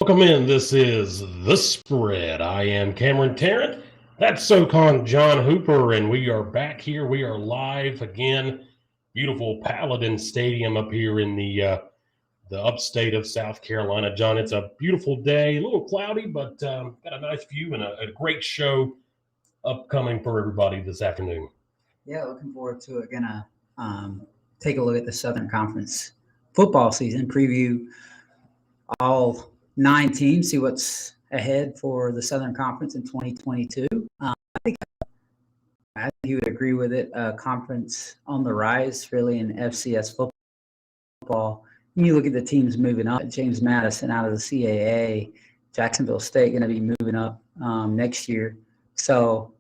Welcome in. This is The Spread. I am Cameron Tarrant. That's SoCon John Hooper, and we are back here. We are live again. Beautiful Paladin Stadium up here in the upstate of South Carolina. John, it's a beautiful day. A little cloudy, but got a nice view and a great show upcoming for everybody this afternoon. Yeah, looking forward to it. Gonna take a look at the Southern Conference football season, preview all 9 teams, see what's ahead for the Southern Conference in 2022. I think you would agree with it. Conference on the rise, really, in FCS football. When you look at the teams moving up, James Madison out of the CAA, Jacksonville State going to be moving up next year. So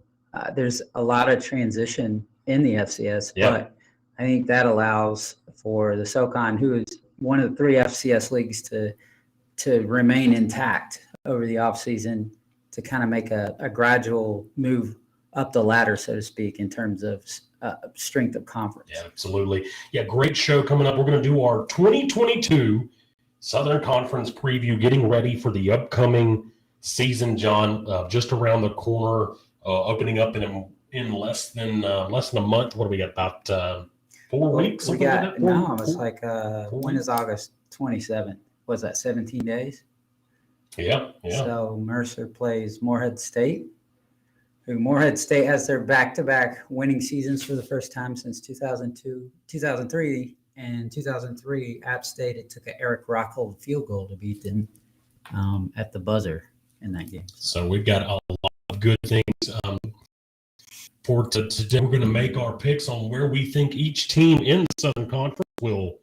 there's a lot of transition in the FCS, but I think that allows for the SoCon, who is one of the 3 FCS leagues, to remain intact over the offseason, to kind of make a gradual move up the ladder, so to speak, in terms of strength of conference. Yeah, absolutely. Yeah, great show coming up. We're going to do our 2022 Southern Conference preview, getting ready for the upcoming season, John, just around the corner, opening up in less than a month. What do we got, about 4 weeks? We got, when is August 27th? Was that 17 days? Yeah. So Mercer plays Morehead State, who Morehead State has their back-to-back winning seasons for the first time since 2003. And 2003, App State, it took an Eric Rockhold field goal to beat them at the buzzer in that game. So we've got a lot of good things for today. We're going to make our picks on where we think each team in the Southern Conference will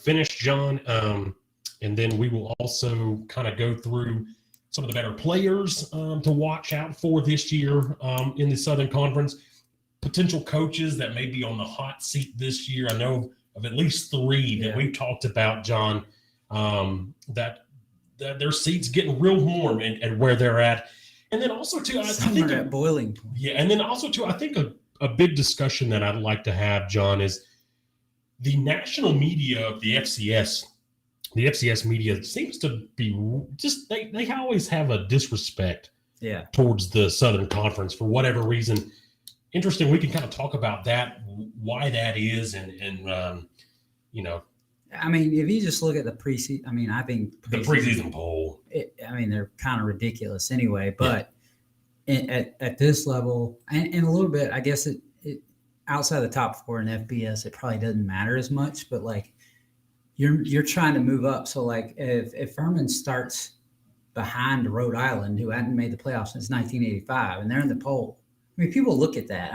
finish, John. And then we will also kind of go through some of the better players to watch out for this year in the Southern Conference. Potential coaches that may be on the hot seat this year. I know of at least 3 that we've talked about, John, that their seats getting real warm at where they're at. And then also, too, I think at boiling point. Yeah, and then also, too, I think a big discussion that I'd like to have, John, is the national media of the FCS. The FCS media seems to be just they always have a disrespect towards the Southern Conference for whatever reason. Interesting. We can kind of talk about that, why that is, and you know. I mean, if you just look at the preseason, I think the preseason poll. They're kind of ridiculous anyway. But at this level, and a little bit, I guess it outside the top 4 in FBS, it probably doesn't matter as much. But like, you're trying to move up. So like, if Furman starts behind Rhode Island, who hadn't made the playoffs since 1985, and they're in the poll, people look at that.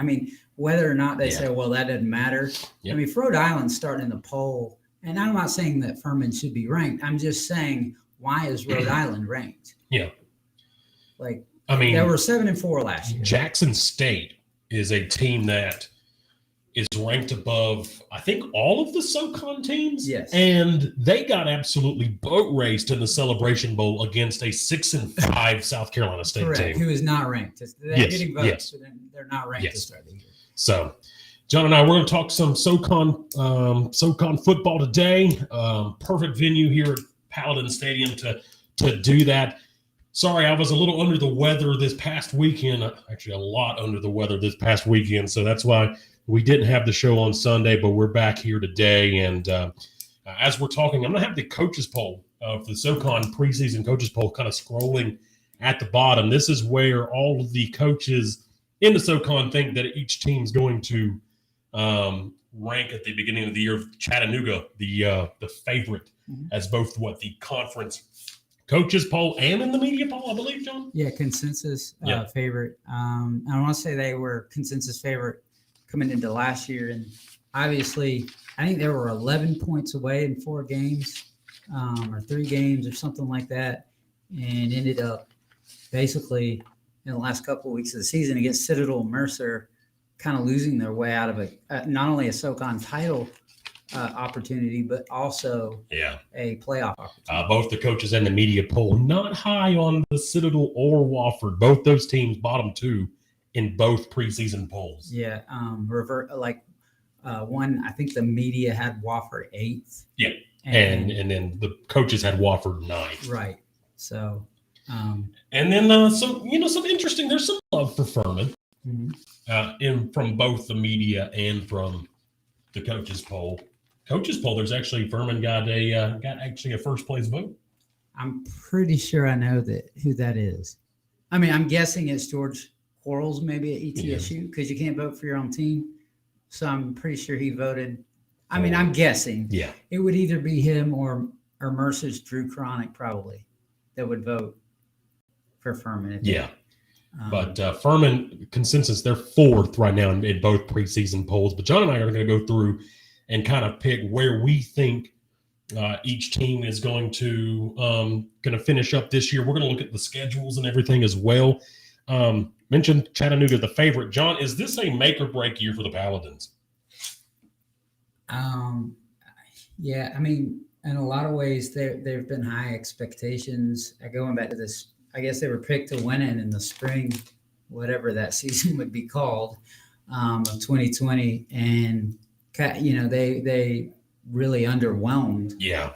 Whether or not they say, well, that doesn't matter. Yep. If Rhode Island's starting in the poll, and I'm not saying that Furman should be ranked. I'm just saying, why is Rhode Island ranked? Yeah. They were 7-4 last year. Jackson State is a team that is ranked above, I think, all of the SoCon teams. Yes. And they got absolutely boat raced in the Celebration Bowl against a 6-5 South Carolina State team. Who is not ranked. They're getting votes, but they're not ranked to start the year. So, John and I, we're going to talk some SoCon football today. Perfect venue here at Paladin Stadium to do that. Sorry, I was a little under the weather this past weekend. Actually, a lot under the weather this past weekend. So that's why we didn't have the show on Sunday, but we're back here today. And as we're talking, I'm going to have the coaches poll for the SoCon preseason coaches poll kind of scrolling at the bottom. This is where all of the coaches in the SoCon think that each team's going to rank at the beginning of the year. Chattanooga, the favorite, as both the conference coaches poll and in the media poll, I believe, John? Yeah, consensus favorite. I want to say they were consensus favorite coming into last year. And obviously, I think they were 11 points away in 4 games or 3 games or something like that, and ended up basically in the last couple of weeks of the season against Citadel and Mercer, kind of losing their way out of not only a SoCon title opportunity, but also a playoff opportunity. Both the coaches and the media poll not high on the Citadel or Wofford. Both those teams bottom 2 in both preseason polls. Yeah, one, I think the media had Wofford 8th. Yeah, and then the coaches had Wofford 9th. Right. So, and then some interesting. There's some love for Furman from both the media and from the coaches poll. There's actually Furman got a first place vote. I'm pretty sure I know who that is. I mean, I'm guessing it's George Quarles, maybe at ETSU, because you can't vote for your own team. So I'm pretty sure he voted. I mean, I'm guessing. Yeah. It would either be him or Mercer's Drew Cronick, probably, that would vote for Furman. Yeah. But Furman consensus, they're fourth right now in both preseason polls. But John and I are going to go through and kind of pick where we think each team is going to finish up this year. We're going to look at the schedules and everything as well. Mentioned Chattanooga, the favorite. John, is this a make or break year for the Paladins? Yeah, I mean, in a lot of ways, there've been high expectations. Going back to this, I guess they were picked to win it in the spring, whatever that season would be called, of 2020, and they really underwhelmed. Yeah.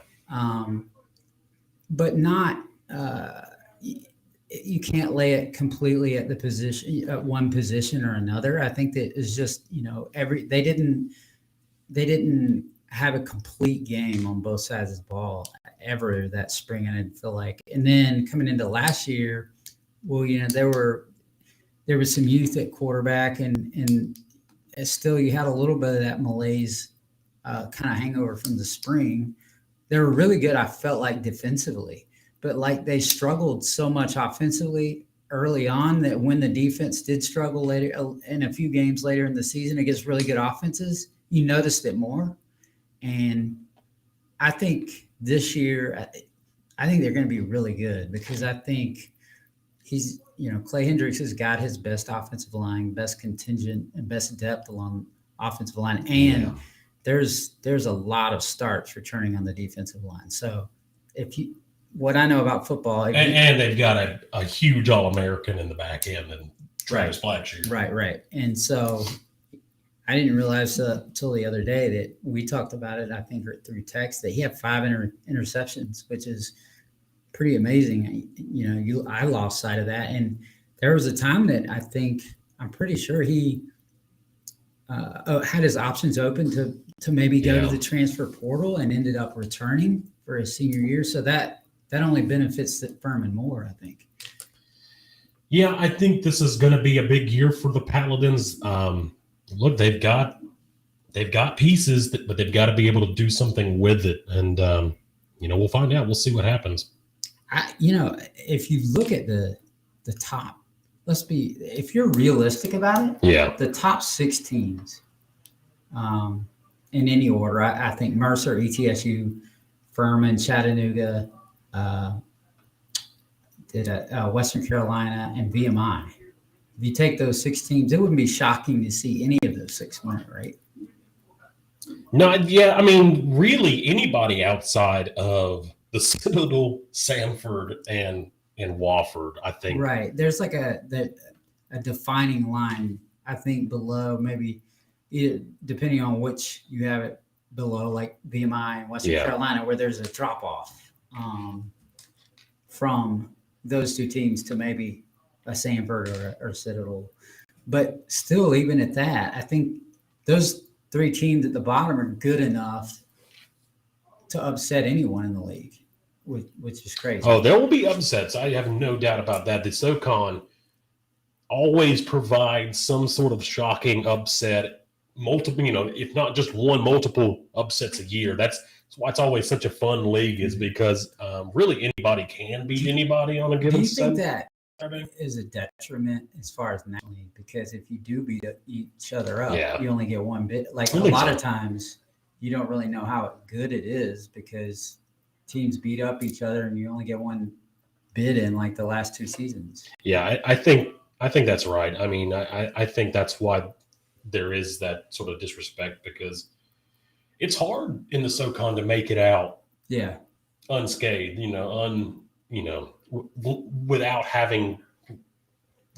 But not. You can't lay it completely at one position or another. I think that it's just they didn't have a complete game on both sides of the ball ever that spring. I didn't feel like, and then coming into last year, well, there was some youth at quarterback, and still you had a little bit of that malaise kind of hangover from the spring. They were really good, I felt like, defensively. But like they struggled so much offensively early on that when the defense did struggle later in a few games later in the season against really good offenses, you noticed it more. And I think this year, I think they're going to be really good because I think Clay Hendricks has got his best offensive line, best contingent, and best depth along offensive line. And there's a lot of starts returning on the defensive line. So what I know about football. And they've got a huge All-American in the back end and Travis Blackshear. Right. And so I didn't realize until the other day that we talked about it, I think, through text, that he had 5 interceptions, which is pretty amazing. I lost sight of that. And there was a time that I'm pretty sure he had his options open to maybe go to the transfer portal and ended up returning for his senior year. So that only benefits Furman more, I think. Yeah, I think this is going to be a big year for the Paladins. Look, they've got pieces, but they've got to be able to do something with it. And, we'll find out. We'll see what happens. If you look at the top, if you're realistic about it, the top 6 teams in any order, I think Mercer, ETSU, Furman, Chattanooga, Western Carolina, and VMI. If you take those 6 teams, it wouldn't be shocking to see any of those 6 win, right? No, yeah, I mean, really anybody outside of the Citadel, Samford, and Wofford, I think. Right. There's like a defining line, I think, below, maybe depending on which you have it below, like VMI and Western Carolina, where there's a drop off from those 2 teams to maybe a Samford or Citadel. But still, even at that, I think those 3 teams at the bottom are good enough to upset anyone in the league, which is crazy. Oh, there will be upsets. I have no doubt about that. The SoCon always provides some sort of shocking upset, multiple, if not just one, multiple upsets a year. That's why it's always such a fun league, is because really anybody can beat anybody on a given set. Do you think that is a detriment as far as nationally? Because if you do beat each other up, you only get one bit. Like a lot of times, you don't really know how good it is because teams beat up each other and you only get one bid in, like the last 2 seasons. Yeah, I think that's right. I mean, I think that's why there is that sort of disrespect, because it's hard in the SoCon to make it out unscathed, without having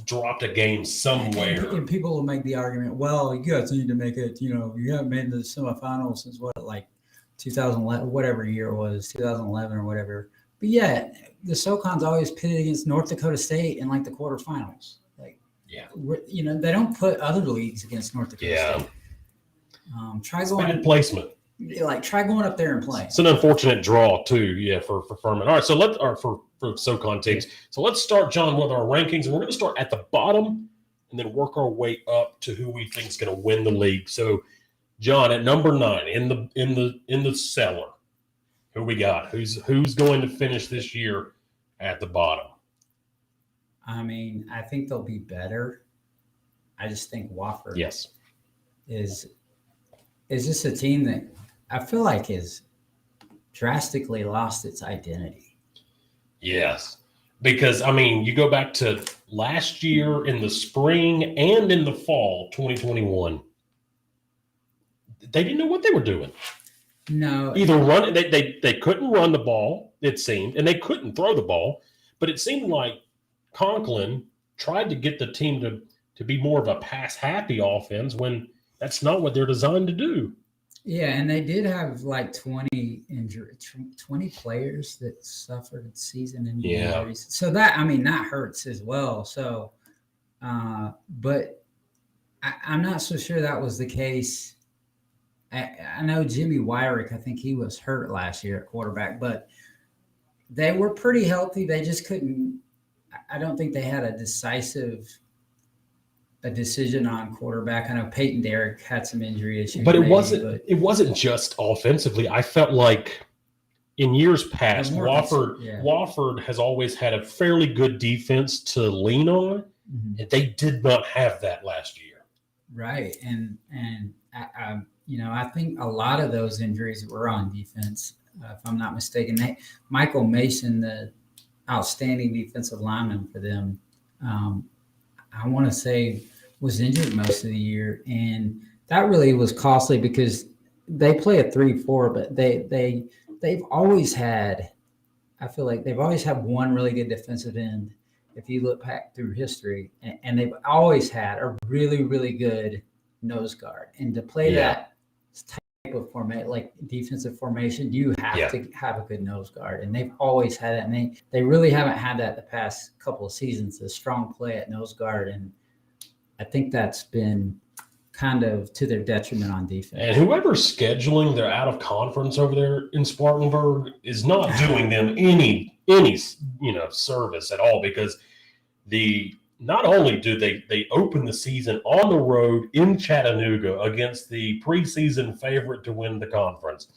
dropped a game somewhere. And people will make the argument, well, you guys need to make it, you haven't made the semifinals since 2011, whatever year it was, 2011 or whatever. But yeah, the SoCon's always pitted against North Dakota State in like the quarterfinals. Like, Yeah. They don't put other leagues against North Dakota State. Try going bad placement. Try going up there and play. It's an unfortunate draw too, for Furman. All right, so for SoCon teams. So let's start, John, with our rankings, and we're going to start at the bottom and then work our way up to who we think is going to win the league. So, John, at number 9 in the cellar, who we got? Who's going to finish this year at the bottom? I mean, I think they'll be better. I just think Wofford is just a team that I feel like has drastically lost its identity. Yes. Because, I mean, you go back to last year in the spring and in the fall, 2021, they didn't know what they were doing. No. Either run, they couldn't run the ball, it seemed, and they couldn't throw the ball. But it seemed like Conklin tried to get the team to be more of a pass-happy offense when that's not what they're designed to do. Yeah, and they did have like 20 players that suffered season injuries. So that hurts as well. So, but I'm not so sure that was the case. I know Jimmy Wyrick, I think he was hurt last year at quarterback, but they were pretty healthy. They just couldn't. I don't think they had a decision on quarterback. I know Peyton Derrick had some injury issues. But it wasn't just offensively. I felt like in years past, Wofford has always had a fairly good defense to lean on. Mm-hmm. And they did not have that last year. Right. And I think a lot of those injuries were on defense, if I'm not mistaken. Michael Mason, the outstanding defensive lineman for them, I want to say was injured most of the year. And that really was costly because they play a 3-4, but they've always had, I feel like they've always had one really good defensive end. If you look back through history, and they've always had a really, really good nose guard. And to play that type of format, like defensive formation, you have to have a good nose guard. And they've always had it. And they really haven't had that the past couple of seasons, a strong play at nose guard. And I think that's been kind of to their detriment on defense. And whoever's scheduling their out of conference over there in Spartanburg is not doing them any service at all, because not only do they open the season on the road in Chattanooga against the preseason favorite to win the conference.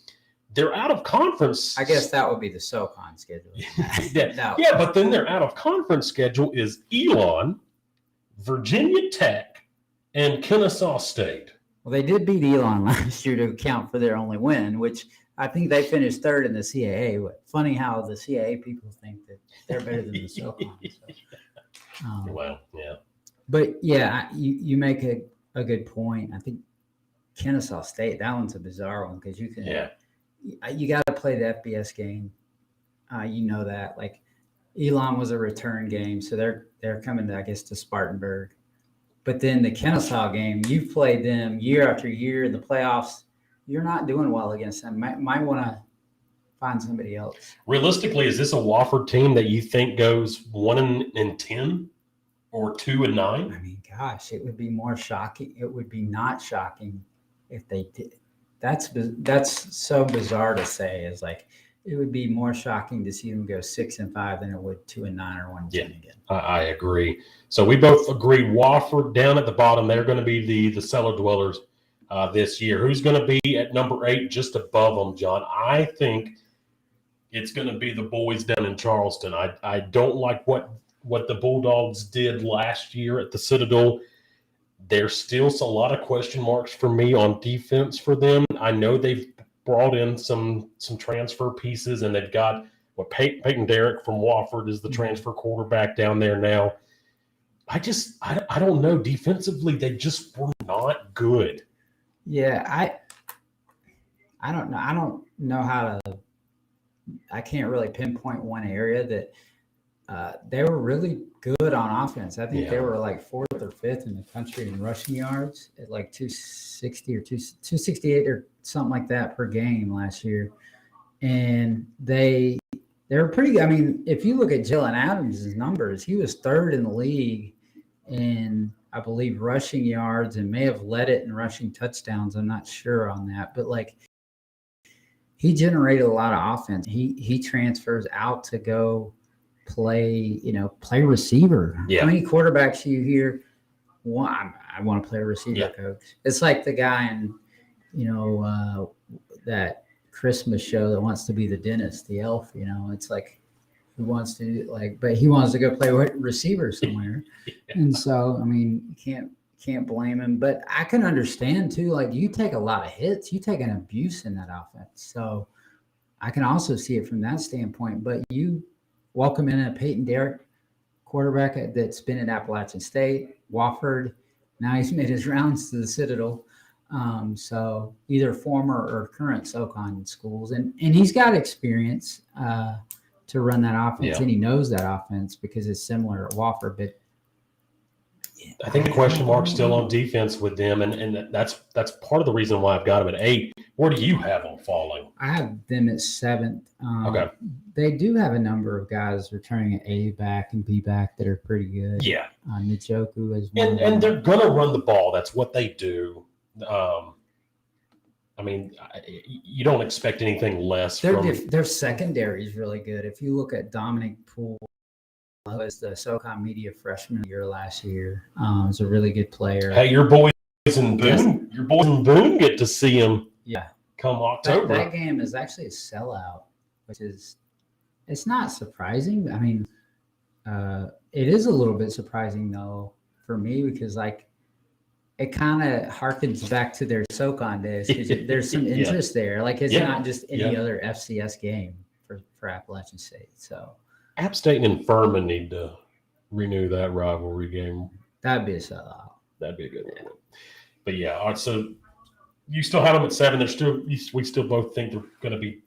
Their out of conference. I guess that would be the SoCon schedule. But then their out of conference schedule is Elon, Virginia Tech, and Kennesaw State. Well, they did beat Elon last year to account for their only win, which I think they finished third in the CAA. Funny how the CAA people think that they're better than the SoCon. But you make a good point. I think Kennesaw State, that one's a bizarre one because you got to play the FBS game. That like Elon was a return game, so they're coming to, I guess, to Spartanburg. But then the Kennesaw game, you've played them year after year in the playoffs. You're not doing well against them. Might want to find somebody else. Realistically, is this a Wofford team that you think goes 1-10 or 2-9? I mean, gosh, it would be more shocking. It would be not shocking if they did. That's so bizarre to say. Is like it would be more shocking to see them go 6-5 than it would 2-9 or 1-10 again. I agree. So we both agree. Wofford down at the bottom. They're going to be the cellar dwellers this year. Who's going to be at number 8, just above them, John? I think it's going to be the boys down in Charleston. I don't like what the Bulldogs did last year at the Citadel. There's still a lot of question marks for me on defense for them. I know they've brought in some transfer pieces, and they've got Peyton Derrick from Wofford is the transfer quarterback down there now. I don't know. Defensively, they just were not good. Yeah, I don't know. I don't know how to. I can't really pinpoint one area that they were really good on offense. I think they were like 4th or 5th in the country in rushing yards at like 260 or 268 or something like that per game last year. And they They're pretty. I mean, if you look at Jalen Adams' numbers, he was third in the league in, I believe, rushing yards and may have led it in rushing touchdowns. I'm not sure on that, but like he generated a lot of offense. He transfers out to go play receiver. Yeah. How many quarterbacks you hear? Well, I want to play a receiver, coach. It's like the guy in, that Christmas show that wants to be the dentist, the elf. It's like he wants to but he wants to go play receiver somewhere. And so, I mean, you can't blame him. But I can understand too. Like you take a lot of hits, you take an abuse in that offense. So I can also see it from that standpoint. But you welcome in a Peyton Derrick quarterback that's been at Appalachian State, Wofford. Now he's made his rounds to the Citadel. So either former or current SoCon schools. And he's got experience to run that offense, and he knows that offense because it's similar at Wofford. But I think the question mark's still on defense with them, and that's part of the reason why I've got them at 8. Where do you have them falling? I have them at 7th. Okay. They do have a number of guys returning at A back and B back that are pretty good. Yeah. Njoku is one. And they're going to run the ball. That's what they do. I mean, you don't expect anything less their secondary is really good. If you look at Dominic Poole, who was the SoCon Media Freshman year last year, is a really good player. Hey, your boys in Boone get to see him. Yeah, come October. That game is actually a sellout, which is it's not surprising. I mean, it is a little bit surprising though for me because like it kind of harkens back to their SoCon days because there's some interest there. Like it's not just any other FCS game for Appalachian State. So App State and Furman need to renew that rivalry game. That'd be a sellout. That'd be a good one. But yeah, all right, so you still have them at 7. We still both think they're going to be,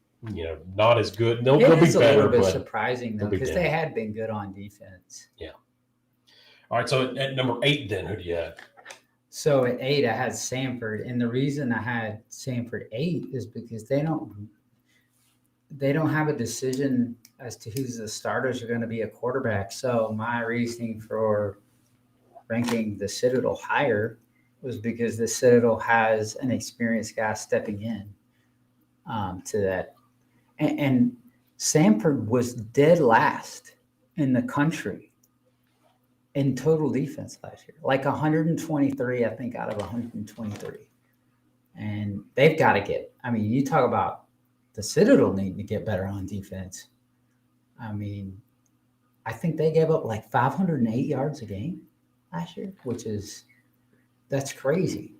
not as good. They'll be better. It's a little bit surprising though because they had been good on defense. Yeah. All right, so at number 8, then who do you have? So at 8, I had Samford, and the reason I had Samford 8 is because they don't have a decision as to who's the starters are going to be a quarterback. So my reasoning for ranking the Citadel higher was because the Citadel has an experienced guy stepping in to that, and Samford was dead last in the country in total defense last year, like 123, I think, out of 123. And they've got to get, I mean, you talk about the Citadel needing to get better on defense. I mean, I think they gave up like 508 yards a game last year, that's crazy.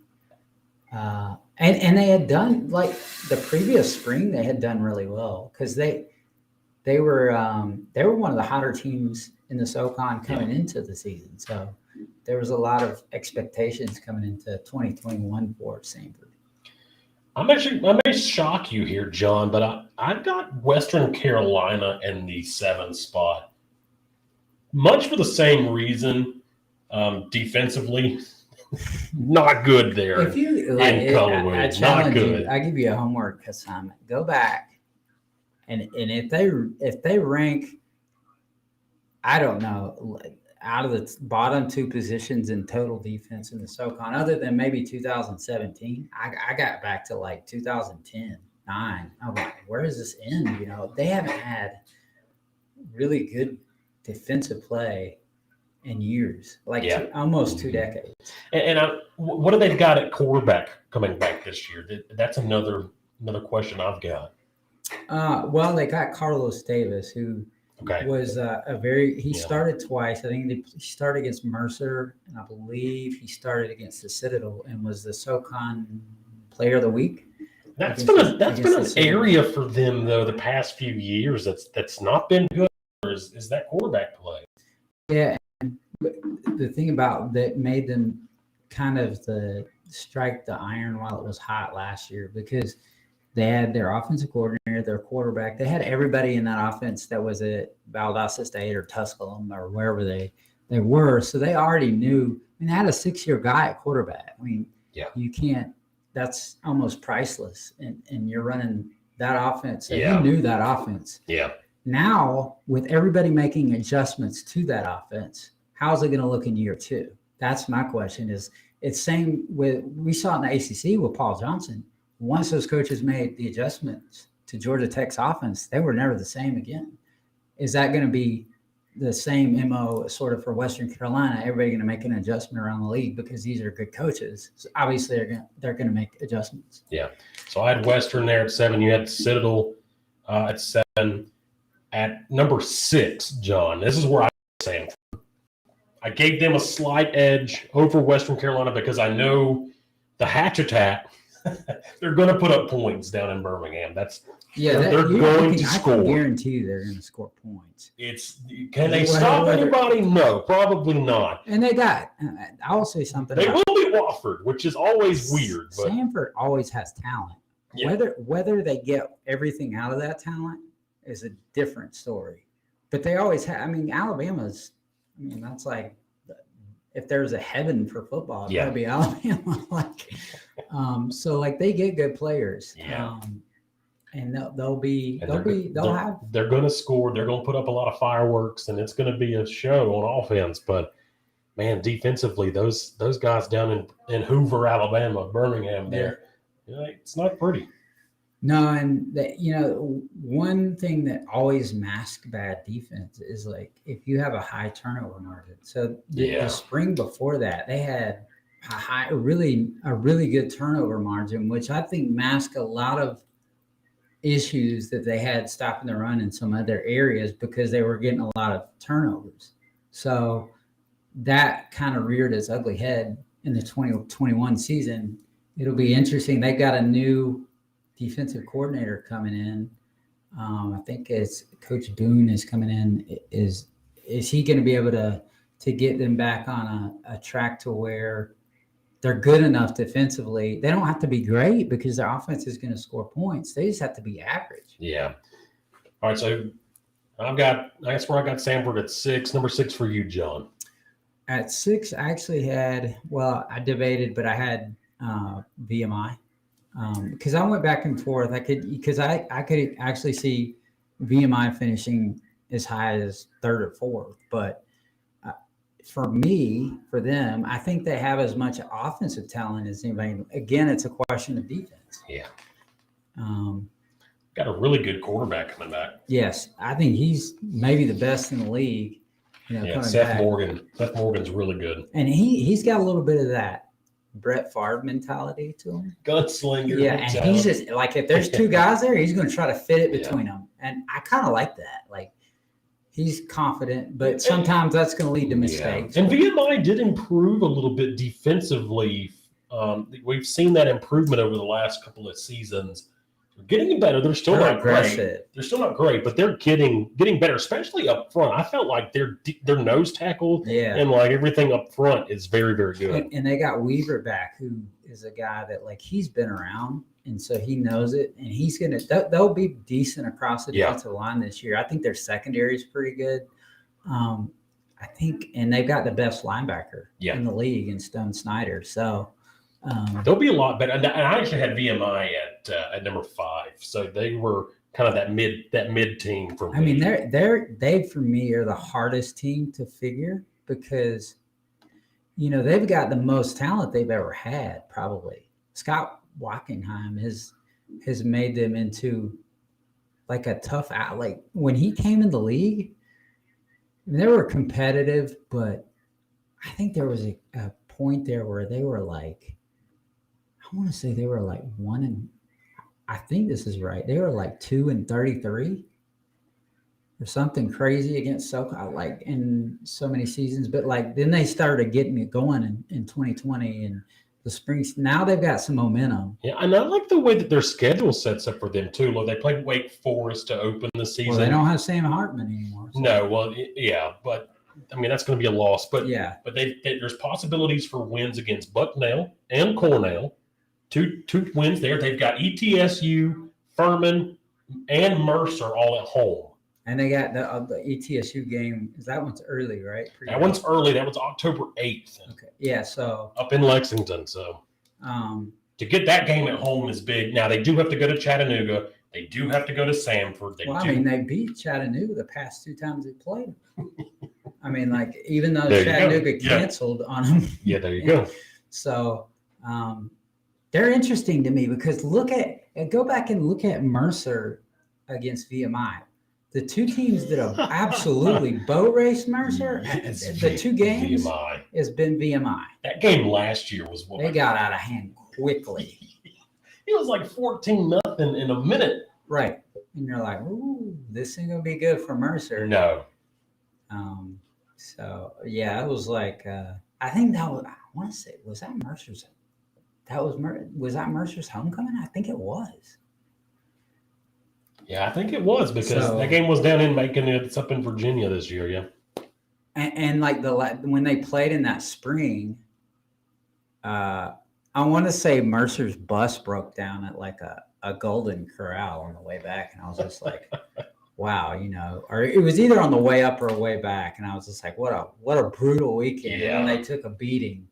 And they had done, like the previous spring, they had done really well because they were one of the hotter teams in the SoCon coming into the season. So there was a lot of expectations coming into 2021 for Samford. I may shock you here, John, but I've got Western Carolina in the 7th spot. Much for the same reason, defensively, not good there. If you in Colorado, not good. I give you a homework assignment. Go back and if they rank, I don't know, out of the bottom 2 positions in total defense in the SoCon, other than maybe 2017, I got back to like 2010, 9. I'm like, where does this end? They haven't had really good defensive play in years, almost 2 decades. And what do they got at quarterback coming back this year? That's another question I've got. Well, they got Carlos Davis, who was he started twice. I think he started against Mercer, and I believe he started against the Citadel and was the SoCon Player of the Week. That's been an area for them though the past few years that's not been good. Is that quarterback play? Yeah, and the thing about that made them kind of strike the iron while it was hot last year because they had their offensive coordinator, their quarterback. They had everybody in that offense that was at Valdosta State or Tusculum or wherever they were. So they already knew. I mean, they had a 6-year guy at quarterback. I mean, you can't. That's almost priceless. And you're running that offense. And he knew that offense. Yeah. now with everybody making adjustments to that offense, how's it going to look in year 2? That's my question. It's same with, we saw it in the ACC with Paul Johnson. Once those coaches made the adjustments to Georgia Tech's offense, they were never the same again. Is that going to be the same MO sort of for Western Carolina? Everybody going to make an adjustment around the league because these are good coaches. So obviously they're going to make adjustments. Yeah. So I had Western there at 7. You had Citadel at 7. At number 6, John, this is where I Samford. I gave them a slight edge over Western Carolina because I know the Hatch-a-tat, they're going to put up points down in Birmingham. They're going to score. I can guarantee you they're going to score points. Can they stop anybody? No, probably not. And they got, I will say something. They will beat Wofford, which is always weird. But Samford always has talent. Yeah. Whether they get everything out of that talent is a different story. But they always have. I mean, Alabama's. I mean, that's like, if there's a heaven for football, it'd probably be Alabama. So they get good players. Yeah. And they're going to score. They're going to put up a lot of fireworks, and it's going to be a show on offense. But man, defensively, those guys down in Hoover, Alabama, Birmingham, it's not pretty. No, and one thing that always masks bad defense is if you have a high turnover margin. So the spring before that, they had a really good turnover margin, which I think masked a lot of issues that they had stopping the run in some other areas because they were getting a lot of turnovers. So that kind of reared its ugly head in the 2021 season. It'll be interesting. They got a new defensive coordinator coming in. I think it's Coach Boone is coming in. Is he going to be able to get them back on a track to where they're good enough defensively? They don't have to be great because their offense is going to score points. They just have to be average. Yeah. All right. So that's where I got Samford at 6. Number 6 for you, John. At 6, I actually had, I debated, but I had VMI. Because I went back and forth. I could actually see VMI finishing as high as 3rd or 4th. But for them, I think they have as much offensive talent as anybody. Again, it's a question of defense. Yeah. Got a really good quarterback coming back. Yes, I think he's maybe the best in the league. Seth Morgan. Seth Morgan's really good, and he's got a little bit of that Brett Favre mentality to him. Gunslinger. Yeah, and he's just if there's 2 guys there, he's going to try to fit it between them. And I kind of like that. He's confident, but sometimes that's going to lead to mistakes. Yeah. And VMI did improve a little bit defensively. We've seen that improvement over the last couple of seasons. They're getting better. They're still not great. They're still not great, but they're getting better, especially up front. I felt like their nose tackle and everything up front is very, very good. And they got Weaver back, who is a guy that he's been around, and so he knows it. And he's they'll be decent across the defensive line this year. I think their secondary is pretty good. I think, and they've got the best linebacker in the league in Stone Snyder. So. They'll be a lot better. And I actually had VMI at number 5, so they were kind of that mid team for me. I mean, they for me are the hardest team to figure because they've got the most talent they've ever had. Probably Scott Wackenheim has made them into a tough out. When he came in the league, they were competitive, but I think there was a point there where they were I want to say they were 1 and I think this is right. They were 2-33 or something crazy against SoCon, in so many seasons. But then they started getting it going in 2020 and the spring. Now they've got some momentum. Yeah, and I like the way that their schedule sets up for them too. Look, they played Wake Forest to open the season. Well, they don't have Sam Hartman anymore. So. No, but I mean that's going to be a loss. But but there's possibilities for wins against Bucknell and Cornell. Two wins there. They've got ETSU, Furman, and Mercer all at home. And they got the ETSU game. That one's early, right? One's early. That was October 8th. Okay. Yeah. So up in Lexington. So to get that game at home is big. Now they do have to go to Chattanooga. They do have to go to Samford. They beat Chattanooga the past 2 times they played. I mean, like, even though There Chattanooga canceled on them. Yeah, there you go. So they're interesting to me because go back and look at Mercer against VMI. The 2 teams that have absolutely boat raced Mercer, the 2 games VMI. has been VMI. That game last year was what? They got out of hand quickly. It was like 14-0 in a minute. Right. And you're like, ooh, this ain't going to be good for Mercer. No. So, yeah, it was like, I think that was, I want to say, was that Mercer's? Was that Mercer's homecoming? I think it was. Yeah, I think it was because that game was down in Macon. It's up in Virginia this year, yeah. And like when they played in that spring, I want to say Mercer's bus broke down at like a Golden Corral on the way back, and I was just like, wow, or it was either on the way up or way back, and I was just like, what a brutal weekend. Yeah. And then they took a beating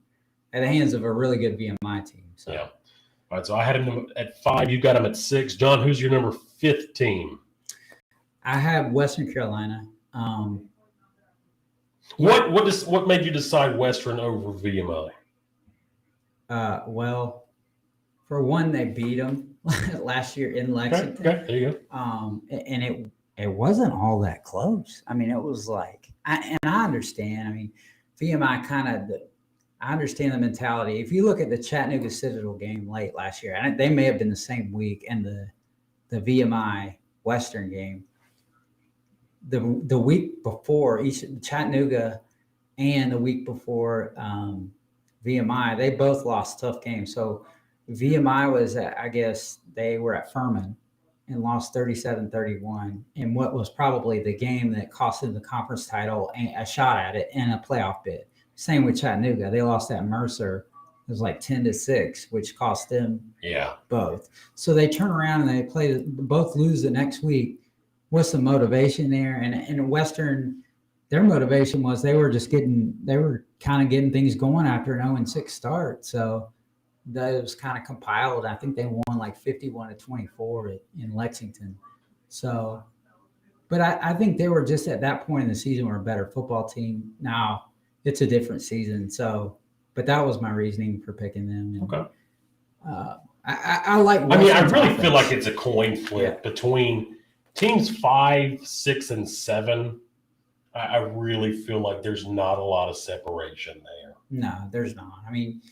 at the hands of a really good VMI team. So. Yeah. All right, so I had him at 5. You got him at 6. John, who's your number 5th team? I have Western Carolina. What made you decide Western over VMI? Well, for one, they beat them last year in Lexington. Okay, there you go. And it wasn't all that close. I mean, it was like, I understand. I mean, VMI I understand the mentality. If you look at the Chattanooga Citadel game late last year, and they may have been the same week, and the VMI Western game, the week before, Chattanooga and the week before VMI, they both lost tough games. So VMI was I guess they were at Furman and lost 37-31 in what was probably the game that cost them the conference title and a shot at it and a playoff bid. Same with Chattanooga. They lost at Mercer. It was like 10-6, which cost them both. So they turn around and they both lose the next week. What's the motivation there? And Western, their motivation was they were kind of getting things going after an 0-6 start. So that was kind of compiled. I think they won like 51-24 in Lexington. So, but I think they were just at that point in the season were a better football team. Now it's a different season. So, but that was my reasoning for picking them. And, okay. I like. I really feel like it's a coin flip between teams 5, 6, and 7. I really feel like there's not a lot of separation there. No, there's not. I mean,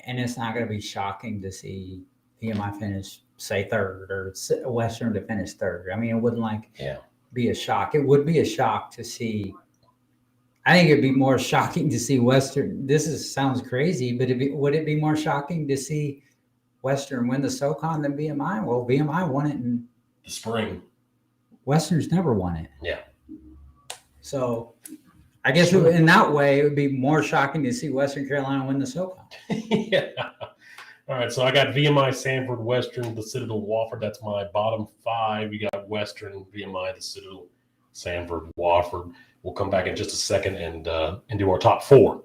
and it's not going to be shocking to see VMI finish, say, 3rd or Western to finish 3rd. I mean, it wouldn't be a shock. It would be a shock to see. I think it'd be more shocking to see Western. Sounds crazy, but would it be more shocking to see Western win the SoCon than VMI? Well, VMI won it in the spring. Western's never won it. Yeah. So I guess in that way, it would be more shocking to see Western Carolina win the SoCon. Yeah. All right. So I got VMI, Samford, Western, the Citadel, Wofford. That's my bottom 5. You got Western, VMI, the Citadel, Samford, Wofford. We'll come back in just a second and do our top 4.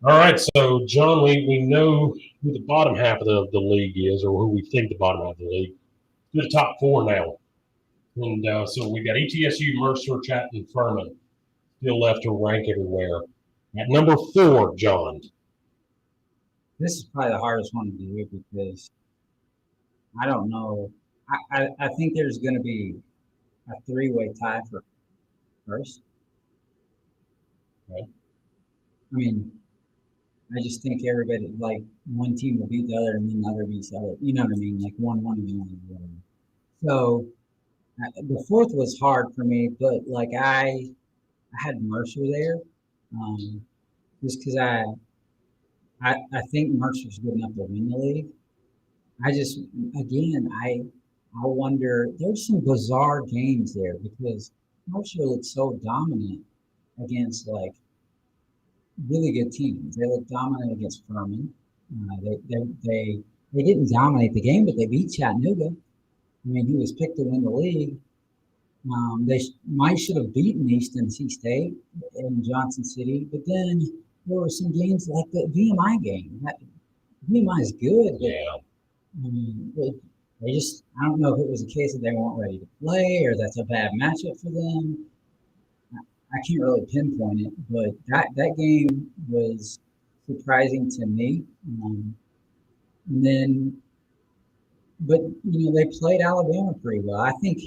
All right, so John, we know who the bottom half of the league is, or who we think the bottom half of the league. Do the top 4 now, and so we got ETSU, Mercer, Chattanooga, Furman. Still left to rank everywhere. At number 4, John. This is probably the hardest one to do because I don't know. I think there's going to be a 3-way tie for first. Okay. I mean, I just think everybody, like, one team will beat the other and then the other beats the other. You know what I mean? Like, one. So the 4th was hard for me, but, like, I had Mercer there just because I think Mercer's good enough to win the league. I wonder, there's some bizarre games there because Mercer looked so dominant against, like, really good teams. They looked dominant against Furman. They didn't dominate the game, but they beat Chattanooga. I mean, he was picked to win the league. Might should have beaten East Tennessee State in Johnson City, but then there were some games like the VMI game. VMI is good, but Yeah. they just, I don't know if it was a case that they weren't ready to play or that's a bad matchup for them. I can't really pinpoint it, but that game was surprising to me. And then, but they played Alabama pretty well. I think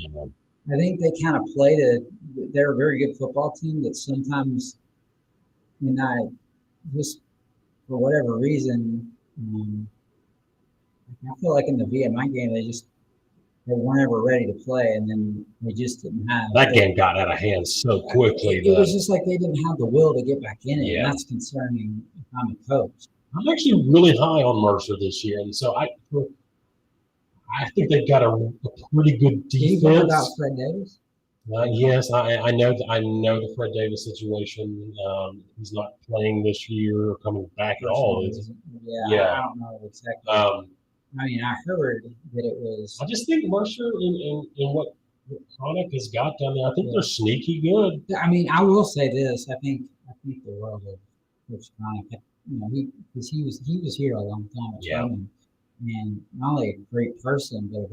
they kind of played they're a very good football team that sometimes, just for whatever reason, I feel like in the VMI game they weren't ever ready to play, and then they just didn't have that game got out of hand so quickly. It was just like they didn't have the will to get back in it, Yeah. and that's concerning if I'm a coach. I'm actually really high on Mercer this year, and so I think they've got a pretty good defense. Do you know about Fred Davis? Yes, I know the Fred Davis situation. He's not playing this year or coming back at all. Yeah, I don't know exactly. I mean, I heard that it was. I just think Mercer in what Chronic has got down there, I think they're sneaky good. I mean, I will say this: I think the world of Coach Chronic. Because he was here a long time at Furman, and not only a great person, but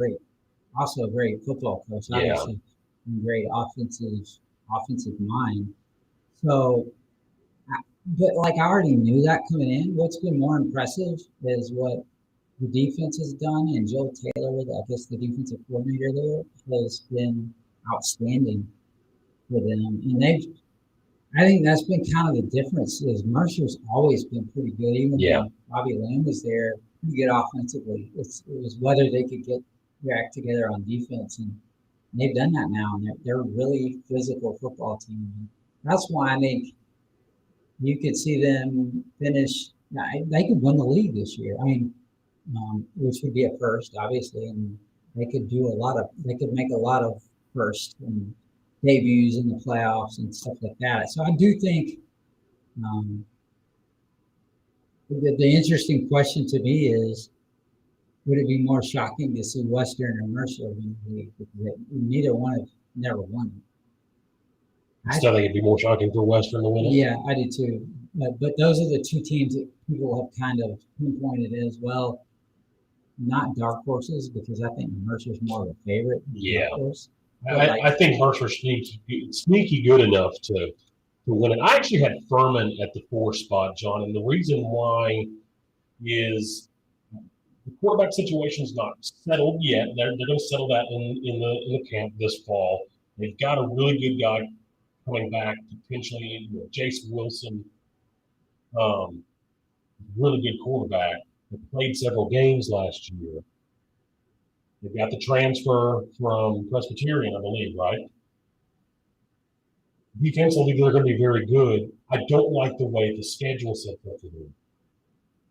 also a great football coach. Obviously, and great offensive mind. So, but like I already knew that coming in. What's been more impressive is what the defense has done, and Joe Taylor, I guess the defensive coordinator there, has been outstanding for them. And I think that's been kind of the difference. Is Mercer's always been pretty good, even when Bobby Lamb was there, pretty good offensively. It was whether they could get their act together on defense, and they've done that now. And they're a really physical football team. That's why I think you could see them finish. They could win the league this year. I mean, which would be a first, obviously, and they could make a lot of firsts and debuts in the playoffs and stuff like that. So I do think the interesting question to me is, would it be more shocking to see Western or Mercer win the league? Because neither one have never won it. I still think it'd be more shocking for Western to win it. Yeah, I do too. But those are the two teams that people have kind of pinpointed as well. Not dark horses, because I think Mercer's more of a favorite. Yeah. Dark horse. I think Mercer's sneaky good enough to win it. I actually had Furman at the 4 spot, John, and the reason why is the quarterback situation is not settled yet. They're going to settle that in the camp this fall. They've got a really good guy coming back, potentially Jason Wilson, really good quarterback. They played several games last year. They've got the transfer from Presbyterian, I believe, right? Defensively, they're going to be very good. I don't like the way the schedule set up for them.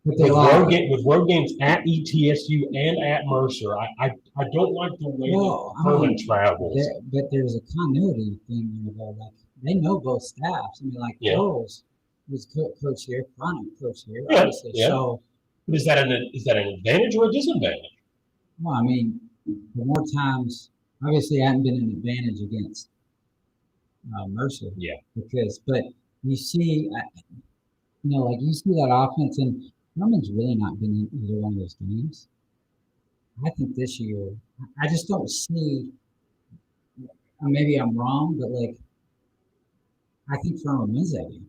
With road games at ETSU and at Mercer, I don't like the way Furman travels. But there's a continuity thing there. Like, they know both staffs. I mean, like Charles was coach here, Chronic coach here, obviously. Yeah. So, but is that an advantage or a disadvantage? Well, I mean, the more times, obviously, I haven't been an advantage against Mercer. Yeah. But you see, like you see that offense, and Norman's really not been in either one of those games. I think this year, I just don't see. Maybe I'm wrong, but like, I think Furman wins that game.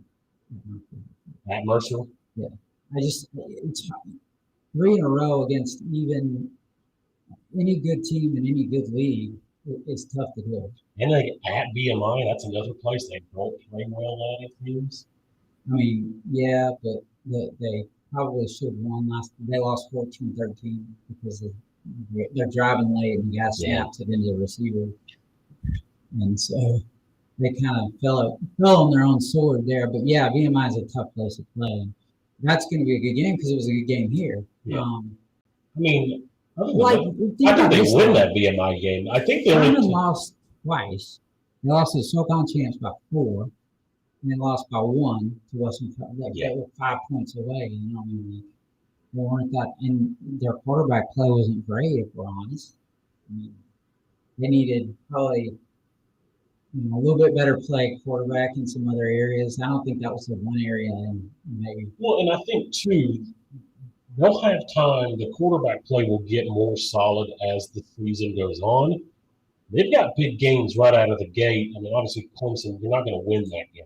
At Mercer? Yeah. It's 3 in a row against even any good team in any good league. It's tough to do. And at BMI, that's another place they don't play well at, it seems. I mean, yeah, but they probably should have won last. They lost 14-13 because they're driving late and the guy snaps it into the receiver. And so they kind of fell on their own sword there. But yeah, VMI is a tough place to play. That's going to be a good game because it was a good game here. Yeah. I mean, I think they win that VMI game. I think they only lost twice. They lost to the SoCon champs by 4, and then lost by 1 to Western. They were 5 points away. You know, I mean, they weren't that, and their quarterback play wasn't great, if we're honest. I mean, they needed probably a little bit better play quarterback in some other areas. I don't think that was the one area, and maybe. Well, and I think too, they'll have time. The quarterback play will get more solid as the season goes on. They've got big games right out of the gate. I mean, obviously, Clemson, you're not going to win that game.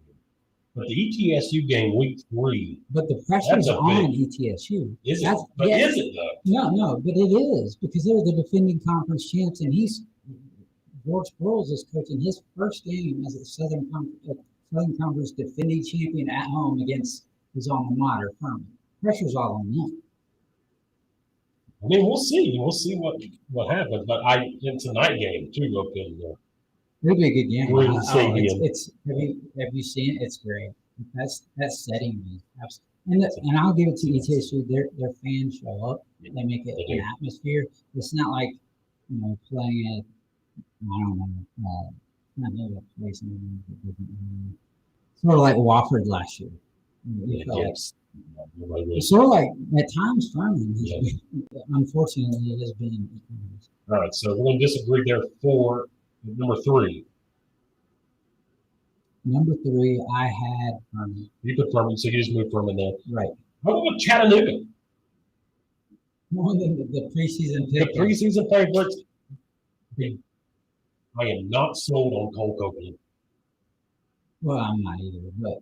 But the ETSU game, week 3. But the pressure's on ETSU. Is it? But yeah. Is it, though? No, but it is because they're the defending conference champs, and George Sproles is coaching his first game as a Southern Conference defending champion at home against his alma mater, Furman. Pressure's all on them. I mean, we'll see. We'll see what happens. But it's a night game too up in there. It'll be a good game. It's have you seen it? It's great. That's setting me. And I'll give it to ETSU. Their fans show up. They make it an atmosphere. It's not like playing at I don't know. Not know what place. Sort of like Wofford last year. It's sort of like at times Furman. Unfortunately, it has been. All right, so we're going to disagree there for number 3. Number 3, I had Furman. You put Furman, so you just moved Furman there. Right. How about Chattanooga? More than the preseason pick. The preseason favorites. I am not sold on Cole Copeland. Well, I'm not either, but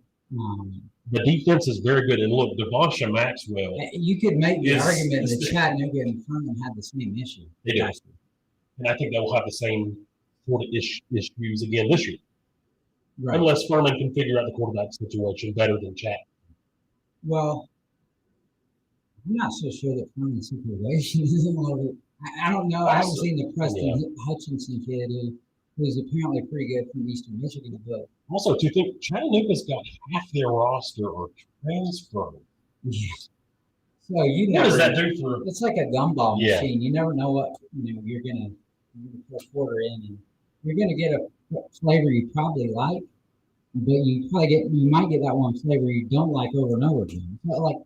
the defense is very good. And look, Devonta Maxwell. You could make the argument that Chattanooga and Furman had the same issue. They do. And I think they will have the same sort of issues again this year. Right. Unless Furman can figure out the quarterback situation better than Chat. Well, I'm not so sure that Furman's situation is a little bit. I don't know. I haven't seen the Preston Hutchinson kid who's apparently pretty good from Eastern Michigan. But also, do you think Chattanooga's got half their roster or transferred? Yeah. So what does that do for? It's like a gumball machine. You never know what you're gonna put a quarter in, and you're gonna get a flavor you probably like, but you might get that one flavor you don't like over and over again. But like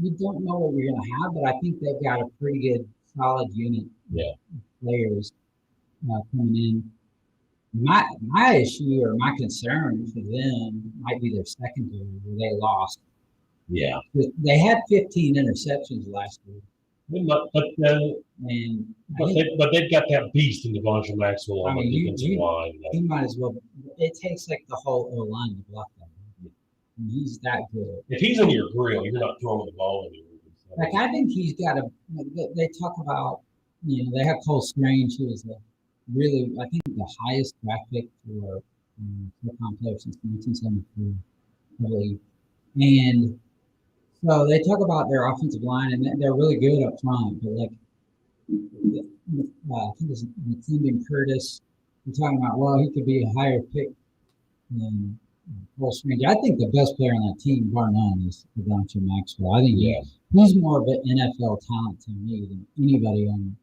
you don't know what you're gonna have, but I think they've got a pretty good solid unit of players coming in. My issue or my concern for them might be their secondary where they lost. Yeah. They had 15 interceptions last year. But they've got that beast in Devonta Maxwell on the defensive line. He might as well. It takes like the whole O-line to block that. He's that good. If he's in your grill, you're not throwing the ball anywhere. Like I think he's got a. They talk about they have Cole Strange, who is really I think the highest draft pick for SoCon player since 1973, really, and so they talk about their offensive line and they're really good up front, but like I think it's McClendon Curtis. We're talking about he could be a higher pick than Cole Strange. I think the best player on that team, bar none, is Devonta Maxwell. I think he's more of an NFL talent to me than anybody on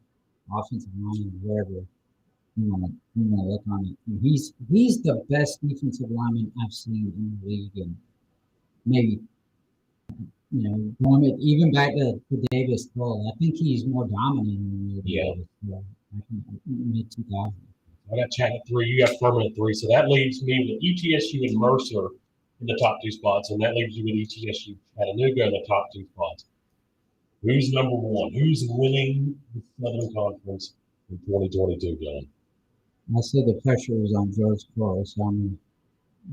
the offensive line or wherever you want to look on it. He's the best defensive lineman I've seen in the league, and maybe going even back to Davis Cole. I think he's more dominant than Davis Cole back in mid 2000s. I got Chat at 3. You got Furman at 3. So that leaves me with ETSU and Mercer in the top 2 spots, and that leaves you with ETSU Chattanooga in the top 2 spots. Who's number 1? Who's winning the Southern Conference in 2022, John? I said the pressure was on George Sproles, so I'm going to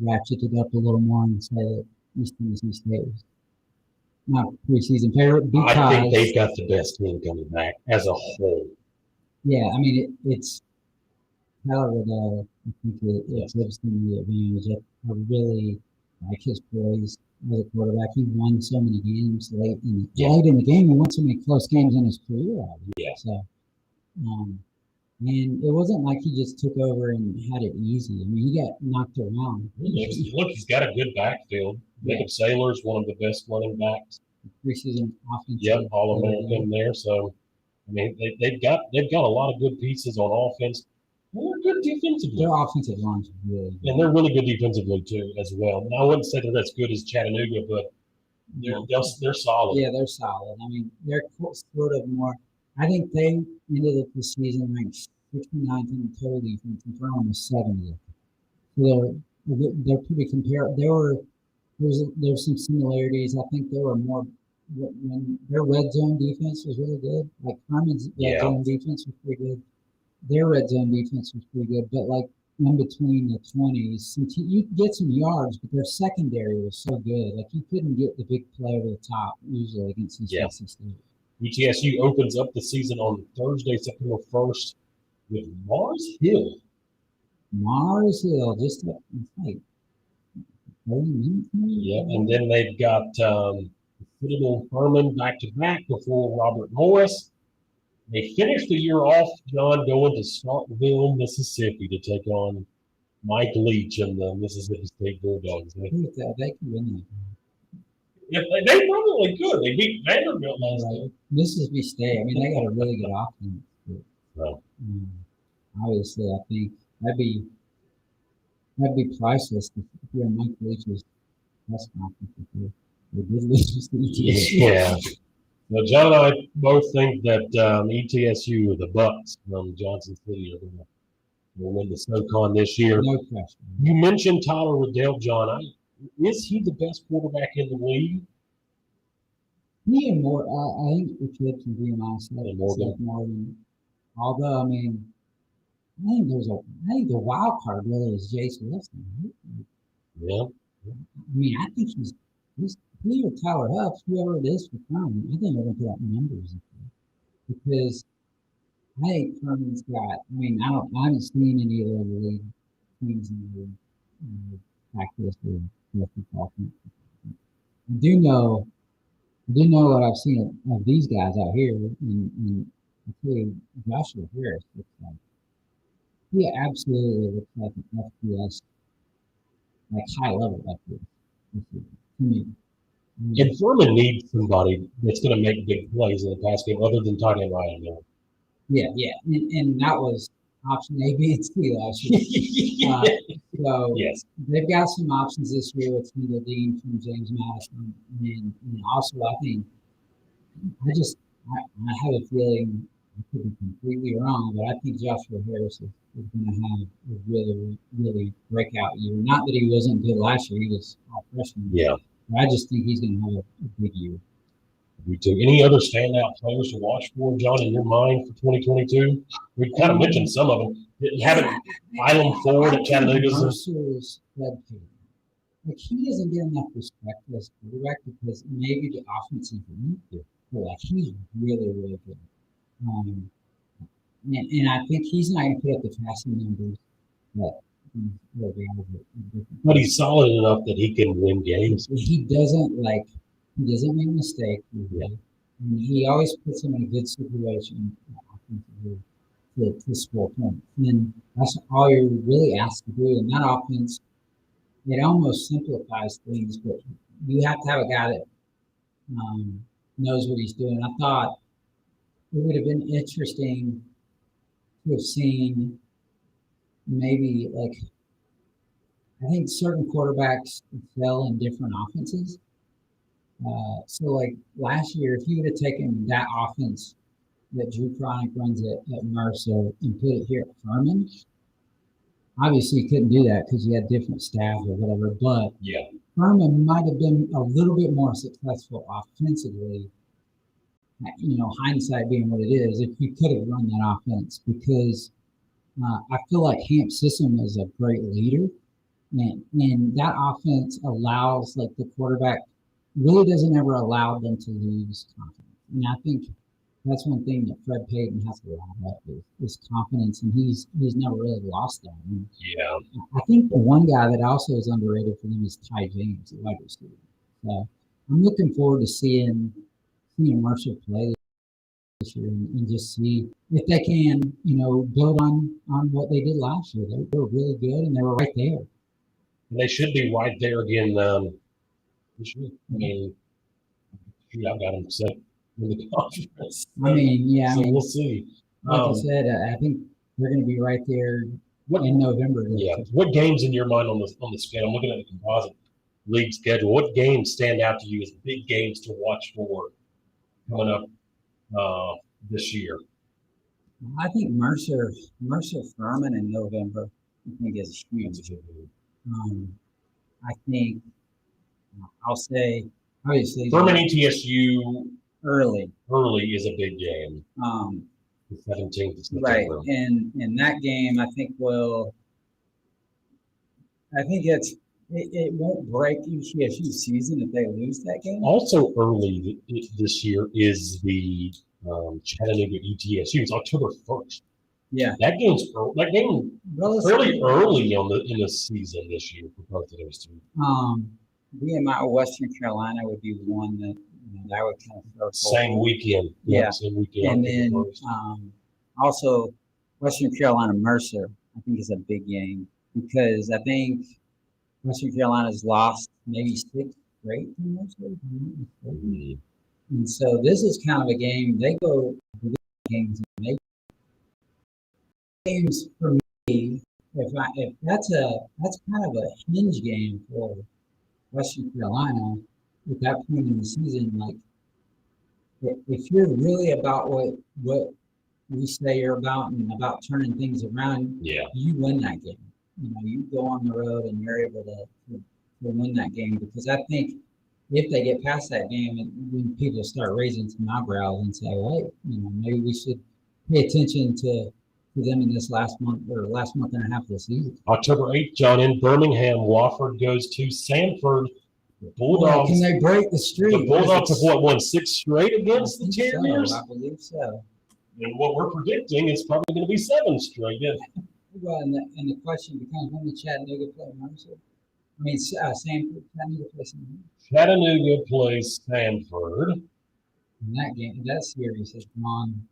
ratchet it up a little more and say that East Tennessee State is not preseason favorite because I think they've got the best team coming back as a whole. Yeah, I mean it's. However, I think it gives them the advantage. I really like his poise as a quarterback. He won so many games late in the game. He won so many close games in his career. So, and it wasn't like he just took over and had it easy. I mean, he got knocked around. Look, he's got a good backfield. Jacob Saylor's one of the best running backs. Preseason offense. Yep, All-American there. So, I mean, they've got a lot of good pieces on offense. They're good defensively. Their offensive line's really good. And they're really good defensively, too, as well. And I wouldn't say they're as good as Chattanooga, but they're solid. Yeah, they're solid. I mean, they're sort of more – I think they ended up the season ranked 69th in total defense, and Furman was 70th. They're pretty comparable. There's some similarities. I think they were more when their red zone defense was really good. Like Herman's red zone defense was pretty good. Their red zone defense was pretty good, but like in between the 20s, you could get some yards, but their secondary was so good. Like you couldn't get the big play over the top usually against East Texas State. ETSU opens up the season on Thursday, September 1st with Mars Hill. Mars Hill, just like 30 minutes. Yeah, and then they've got Citadel Furman back to back before Robert Morris. They finished the year off, John, going to Starkville, Mississippi to take on Mike Leach and the Mississippi State Bulldogs. They can win that. Yeah, they probably could. They beat Vanderbilt last night. Mississippi State, I mean, they got a really good offense. Well, obviously, I think that'd be priceless if you're Mike Leach's press conference. Yeah. Well, John and I both think that ETSU, the Bucks from Johnson City, are going to win the SoCon this year. No question. You mentioned Tyler Riddell, John. Is he the best quarterback in the league? He and more. I think the kid can be honest. Morgan. Although, I mean, I think the wild card really is Jason Wilson. Yeah. I mean, I think he's he or Tyler Huff, whoever it is for Furman. I think they're going to put up numbers because I think Furman's got. I mean, I haven't seen any of the league teams in the practice or football. I do know what I've seen of these guys out here, and I tell you, Joshua Harris looks like he absolutely looks like an FBS, like high level FBS to me. And Furman needs somebody that's going to make big plays in the pass game other than tight end Ryan Miller. Yeah, and that was option A, B, and C last year. So yes, they've got some options this year with Kendall Dean from James Madison, and also I think I have a feeling I could be completely wrong, but I think Joshua Harris is going to have a really, really breakout year. Not that he wasn't good last year; he was all freshman. Yeah. I just think he's going to have a big year. Me too. Any other standout players to watch for, John, in your mind for 2022? We kind of mentioned some of them. Having Elon Ford at Chattanooga. Mercer's Fred Payton. Like, he doesn't get enough respect as quarterback because maybe the offensive line, but like he's really, really good. And I think he's not going to put up the passing numbers but he's solid enough that he can win games. He doesn't make mistakes. Yeah. And he always puts him in a good situation to score points. And that's all you're really asked to do. In that offense, it almost simplifies things, but you have to have a guy that knows what he's doing. I thought it would have been interesting to have seen maybe like I think certain quarterbacks excel in different offenses. So like last year, if you would have taken that offense that Drew Cronick runs at Mercer and put it here at Furman, obviously you couldn't do that because you had different staff or whatever. But yeah, Furman might have been a little bit more successful offensively. Hindsight being what it is, if you could have run that offense, because I feel like Hamp Sisson is a great leader, and that offense allows like the quarterback really doesn't ever allow them to lose confidence. And I think that's one thing that Fred Payton has to have is confidence, and he's never really lost that. And yeah, I think the one guy that also is underrated for them is Ty James, the wide receiver. So I'm looking forward to seeing Mercer play this year and just see if they can, build on what they did last year. They were really good and they were right there. And they should be right there again this year. I mean, I've got them set in the conference. So we'll see. Like I said, I think they're going to be right there in November. Yeah. What games in your mind on the scale? I'm looking at the composite league schedule. What games stand out to you as big games to watch for coming up this year? I think Mercer Furman in November. I think is huge. I think I'll say obviously Furman ETSU early is a big game. The 17th of September. Right, and that game I think it won't break ETSU's season if they lose that game. Also early this year is the Chattanooga ETSU. It's October 1st. Yeah, that game fairly early in the season this year for both of those two. BMI Western Carolina would be one that I would kind of throw. Same weekend. Yeah, same weekend. And then also Western Carolina Mercer, I think is a big game because I think Western Carolina's lost maybe 6 straight to Mercer. And so this is kind of a game they go games and make games for me. If that's kind of a hinge game for Western Carolina at that point in the season, like if you're really about what we say you're about and about turning things around, you win that game. You go on the road and you're able to win that game because I think if they get past that game, when people start raising some eyebrows and say, "Wait, maybe we should pay attention to them in this last month and a half of the season." October 8th, John, in Birmingham, Wofford goes to Samford. The Bulldogs. Can they break the streak? The Bulldogs have won 6 straight against the Terriers? I believe so. And what we're predicting is probably going to be 7 straight. Yeah. Well, and the question becomes when the Chattanooga play Mercer. I mean, Samford. Chattanooga plays Samford. Chattanooga plays Samford. And that series has gone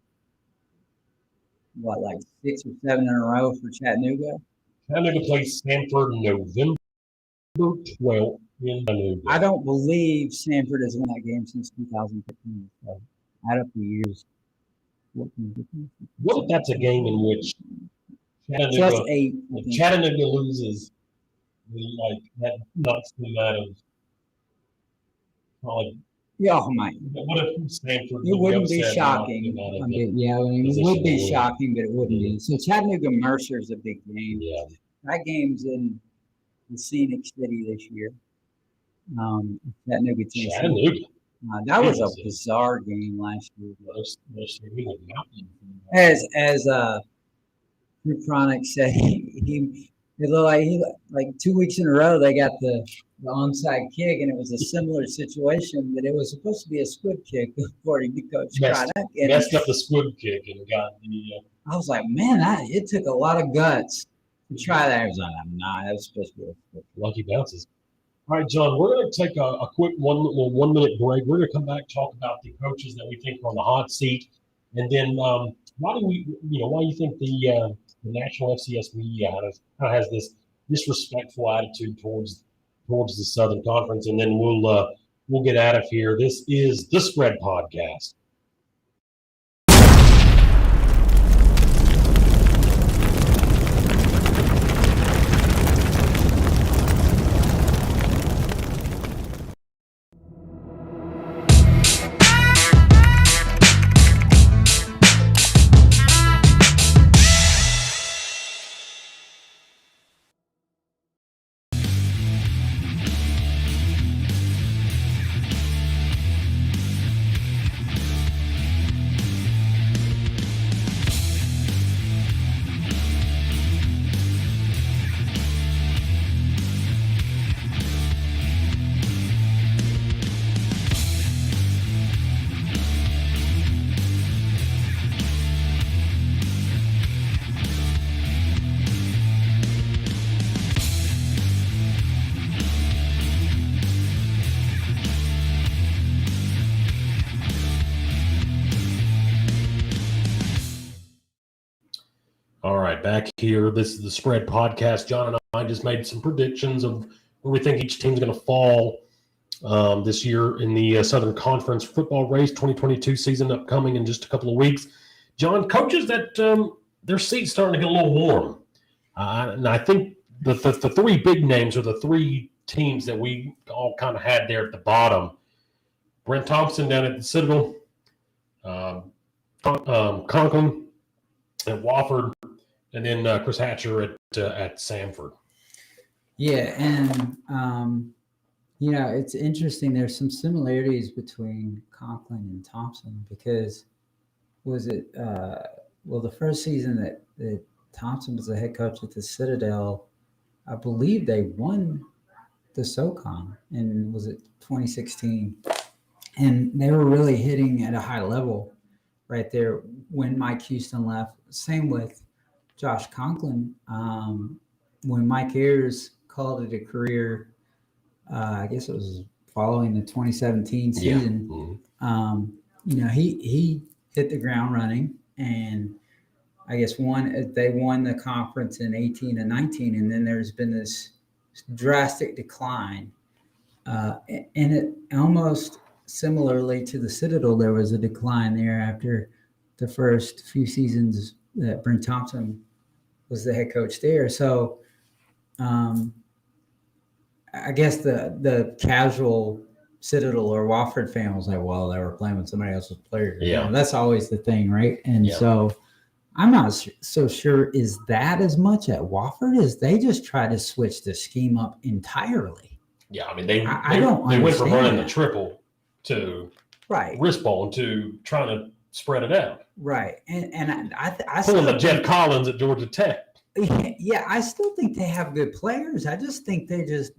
like 6 or 7 in a row for Chattanooga. Chattanooga plays Samford November 12th in Chattanooga. I don't believe Samford has won that game since 2015. So add up the years. What if that's a game in which Chattanooga loses? Like that knocks them out of. Mate. What if Samford? It wouldn't be shocking. It would be shocking, but it wouldn't be. So Chattanooga Mercer is a big game. Yeah. That game's in the Scenic City this year. Chattanooga, Tennessee. Chattanooga. That was a bizarre game last year. As Chronic said, it looked like 2 weeks in a row they got the onside kick, and it was a similar situation, but it was supposed to be a squib kick according to Coach Chronic. Messed up the squib kick and got the. I was like, man, it took a lot of guts to try that. I was like, that was supposed to be a lucky bounces. All right, John, we're going to take a quick 1 minute break. We're going to come back, talk about the coaches that we think are on the hot seat, and then why do you think the national FCS media has this disrespectful attitude towards the Southern Conference, and then we'll get out of here. This is the Spread Podcast. All right, back here. This is the Spread Podcast. John and I just made some predictions of where we think each team's going to fall this year in the Southern Conference football race 2022 season upcoming in just a couple of weeks. John, coaches that their seat's starting to get a little warm. And I think the 3 big names are the 3 teams that we all kind of had there at the bottom. Brent Thompson down at the Citadel, Conklin at Wofford, and then Chris Hatcher at Samford. Yeah, and it's interesting. There's some similarities between Conklin and Thompson because the first season that Thompson was the head coach at the Citadel, I believe they won the SoCon, and was it 2016? And they were really hitting at a high level right there when Mike Houston left. Same with Josh Conklin. When Mike Ayers called it a career, I guess it was following the 2017 season. Yeah. He hit the ground running, and I guess they won the conference in 18 and 19, and then there's been this drastic decline. And it almost similarly to the Citadel, there was a decline there after the first few seasons that Brent Thompson was the head coach there. So I guess the casual Citadel or Wofford fan was like, well, they were playing with somebody else's players. Yeah. That's always the thing, right? And so I'm not so sure is that as much at Wofford as they just try to switch the scheme up entirely. Yeah, I mean, they went from running the triple to wrist ball to trying to spread it out. Right. And I pulling the Jeff Collins at Georgia Tech. Yeah, I still think they have good players. I just think they just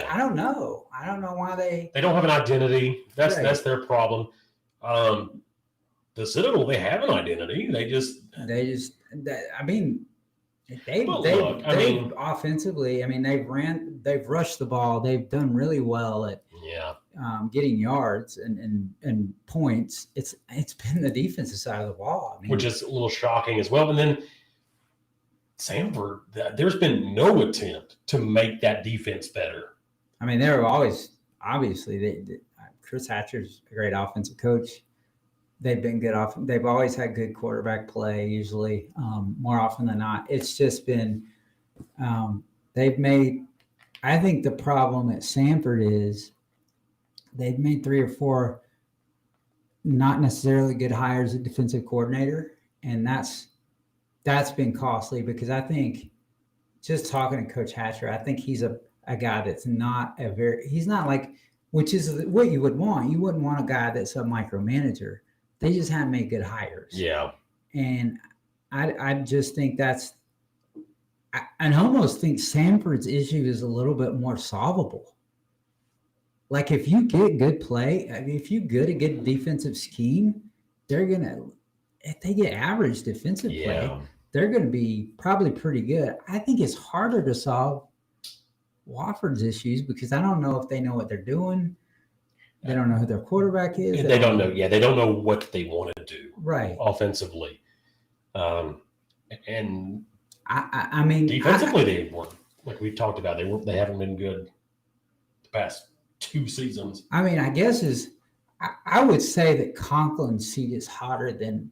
I don't know. I don't know why they don't have an identity. That's their problem. The Citadel, they have an identity. They've offensively, they've rushed the ball. They've done really well at getting yards and points. It's been the defensive side of the ball, which is a little shocking as well. And then Samford, there's been no attempt to make that defense better. They're always obviously Chris Hatcher's a great offensive coach. They've been good off. They've always had good quarterback play, usually more often than not. It's just been they've made. I think the problem at Samford is they've made 3 or 4 not necessarily good hires at defensive coordinator, and that's been costly because I think just talking to Coach Hatcher, I think he's a guy that's not he's not like, which is what you would want. You wouldn't want a guy that's a micromanager. They just haven't made good hires. Yeah. And I just think I almost think Samford's issue is a little bit more solvable. Like if you get good play, if you get a good defensive scheme, if they get average defensive play, they're going to be probably pretty good. I think it's harder to solve Wofford's issues because I don't know if they know what they're doing. They don't know who their quarterback is. They don't know. Yeah, they don't know what they want to do offensively. And defensively, they weren't, like we talked about. They haven't been good the past 2 seasons. I guess I would say that Conklin's seat is hotter than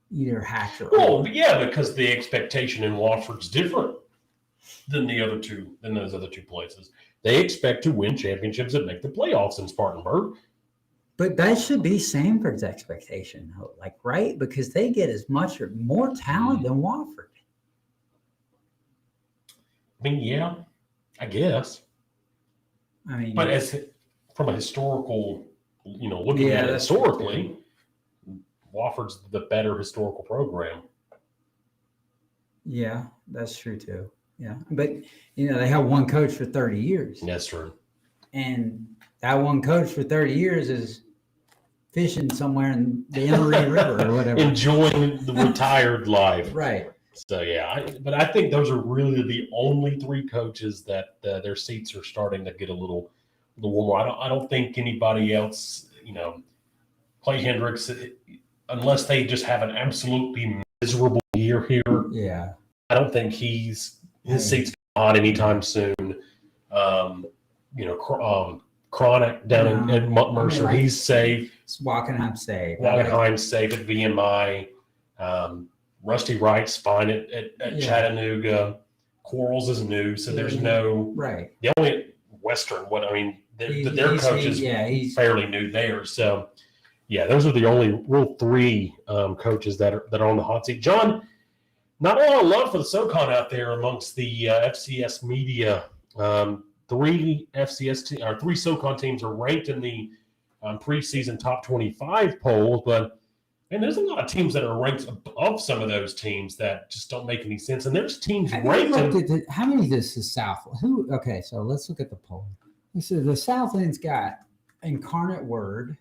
either Hatcher. Well, yeah, because the expectation in Wofford's different than those other two places. They expect to win championships and make the playoffs in Spartanburg. But that should be Samford's expectation, right? Because they get as much or more talent than Wofford. Yeah, I guess. But from a historical, looking at it historically, Wofford's the better historical program. Yeah, that's true too. Yeah, but they have one coach for 30 years. That's true. And that one coach for 30 years is fishing somewhere in the Emory River or whatever, enjoying the retired life. Right. So but I think those are really the only 3 coaches that their seats are starting to get a little warmer. I don't think anybody else, Clay Hendricks, unless they just have an absolutely miserable year here. Yeah. I don't think his seat's hot anytime soon. Chronic down at Mercer, he's safe. Wackenheim's safe. Wackenheim's safe at VMI. Rusty Wright's fine at Chattanooga. Quarles is new, so there's no The only Western their coach is fairly new there. So those are the only real 3 coaches that are on the hot seat. John, Not a lot of love for the SoCon out there amongst the FCS media. Three SoCon teams are ranked in the preseason top 25 polls, but there's a lot of teams that are ranked above some of those teams that just don't make any sense. And there's teams ranked. How many does the South? Okay, so let's look at the poll. So the Southland's got Incarnate Word,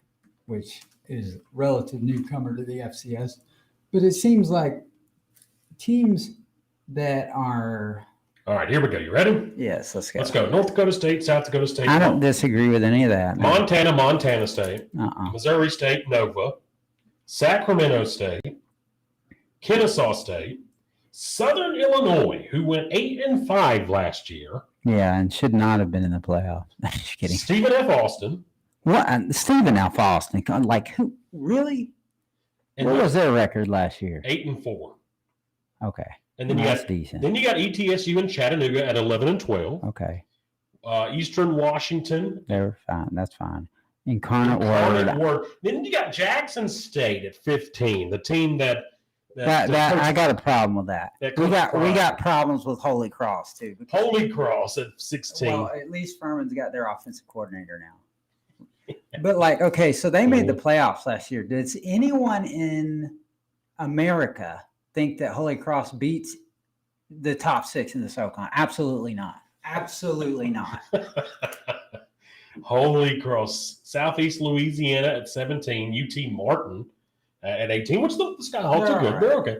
which is a relative newcomer to the FCS, but it seems like teams that are. All right, here we go. You ready? Yes, let's go. Let's go. North Dakota State, South Dakota State. I don't disagree with any of that. Montana State. Missouri State, Nova. Sacramento State. Kennesaw State. Southern Illinois, who went 8-5 last year. Yeah, and should not have been in the playoffs. Just kidding. Stephen F. Austin. What? Stephen F. Austin? Like who? Really? And what was their record last year? 8-4. Okay. And then that's decent. Then you got ETSU and Chattanooga at 11-12. Okay. Eastern Washington. They're fine. That's fine. Incarnate Word. Then you got Jackson State at 15. The team that I got a problem with that. We got problems with Holy Cross too. Holy Cross at 16. Well, at least Furman's got their offensive coordinator now. But okay, so they made the playoffs last year. Does anyone in America think that Holy Cross beats the top 6 in the SoCon? Absolutely not. Absolutely not. Holy Cross. Southeast Louisiana at 17. UT Martin at 18, which the Skyhawks are good. Right. They're okay.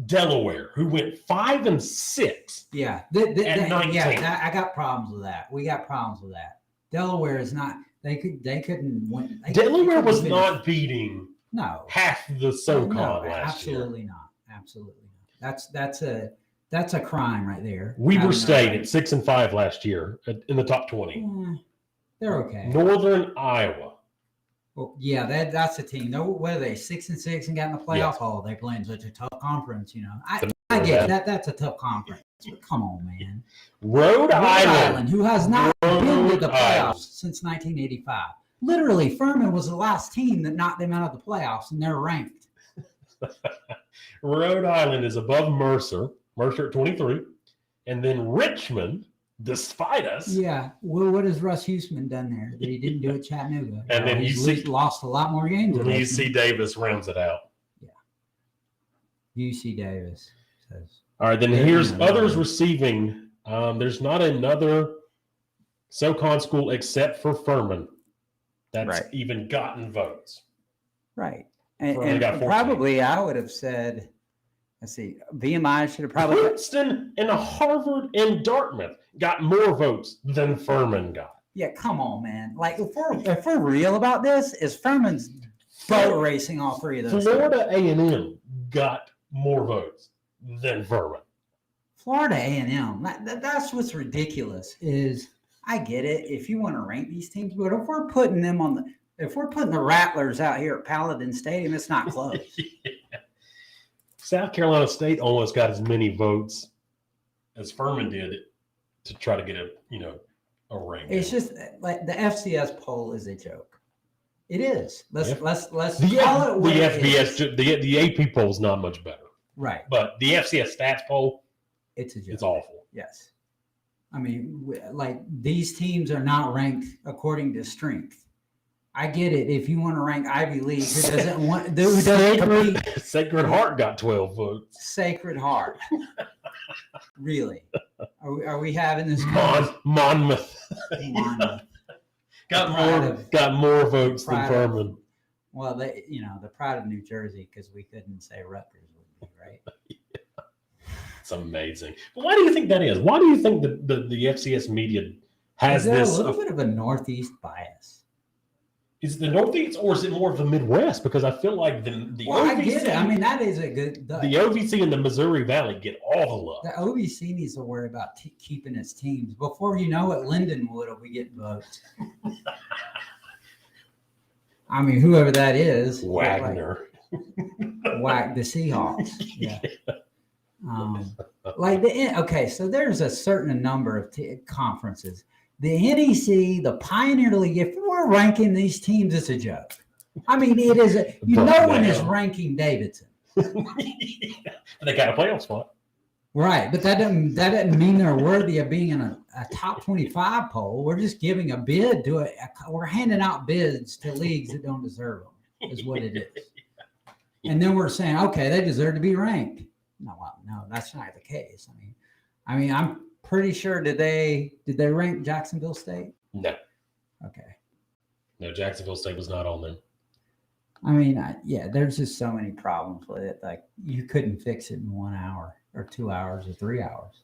Delaware, who went 5-6. Yeah. At 19. Yeah, I got problems with that. We got problems with that. Delaware is not. They couldn't win. Delaware was not beating half the SoCon last year. Absolutely not. Absolutely not. That's a crime right there. Weber State at 6-5 last year in the top 20. They're okay. Northern Iowa. Well, yeah, that's a team. What are they? 6-6 and got in the playoff hole. They play in such a tough conference, I get that. That's a tough conference. But come on, man. Rhode Island, who has not been to the playoffs since 1985. Literally, Furman was the last team that knocked them out of the playoffs, and they're ranked. Rhode Island is above Mercer at 23, and then Richmond, despite us. Yeah. Well, what has Russ Huesman done there that he didn't do at Chattanooga? And then he's lost a lot more games. UC Davis rounds it out. Yeah. UC Davis says. All right, then here's others receiving. There's not another SoCon school except for Furman that's even gotten votes. Right. And probably I would have said, let's see, VMI should have probably. Princeton and Harvard and Dartmouth got more votes than Furman got. Yeah, come on, man. Like, if we're real about this, is Furman's boat racing all three of those? Florida A&M got more votes than Furman. Florida A&M, that's what's ridiculous. Is I get it if you want to rank these teams, but if we're putting the Rattlers out here at Paladin Stadium, it's not close. Yeah. South Carolina State almost got as many votes as Furman did to try to get a rank. It's just like the FCS poll is a joke. It is. Let's call it what the FBS. The AP poll is not much better. Right. But the FCS stats poll, it's a joke. It's awful. Yes. I mean, these teams are not ranked according to strength. I get it. If you want to rank Ivy League, who doesn't compete? Sacred Heart got 12 votes. Sacred Heart. Really? Are we having this? Monmouth. got more votes than Furman. Well, they're proud of New Jersey because we couldn't say Rutgers would be, right? Yeah. It's amazing. But why do you think that is? Why do you think the FCS media has this? A little bit of a Northeast bias. Is it the Northeast or is it more of the Midwest? Because I feel like the OVC, I get it. I mean, that is a good. The OVC and the Missouri Valley get all the love. The OVC needs to worry about keeping its teams. Before you know it, Lindenwood will be getting votes. I mean, whoever that is. Wagner. The Seahawks. Yeah. So there's a certain number of conferences. The NEC, the Pioneer League, if we're ranking these teams, it's a joke. I mean, it is. No one is ranking Davidson. They got a playoff spot. Right, but that doesn't mean they're worthy of being in a top 25 poll. We're just giving a bid to it. We're handing out bids to leagues that don't deserve them, is what it is. And then we're saying, okay, they deserve to be ranked. No, that's not the case. I mean, I'm pretty sure did they rank Jacksonville State? No. Okay. No, Jacksonville State was not on there. I mean, there's just so many problems with it. Like you couldn't fix it in 1 hour or 2 hours or 3 hours.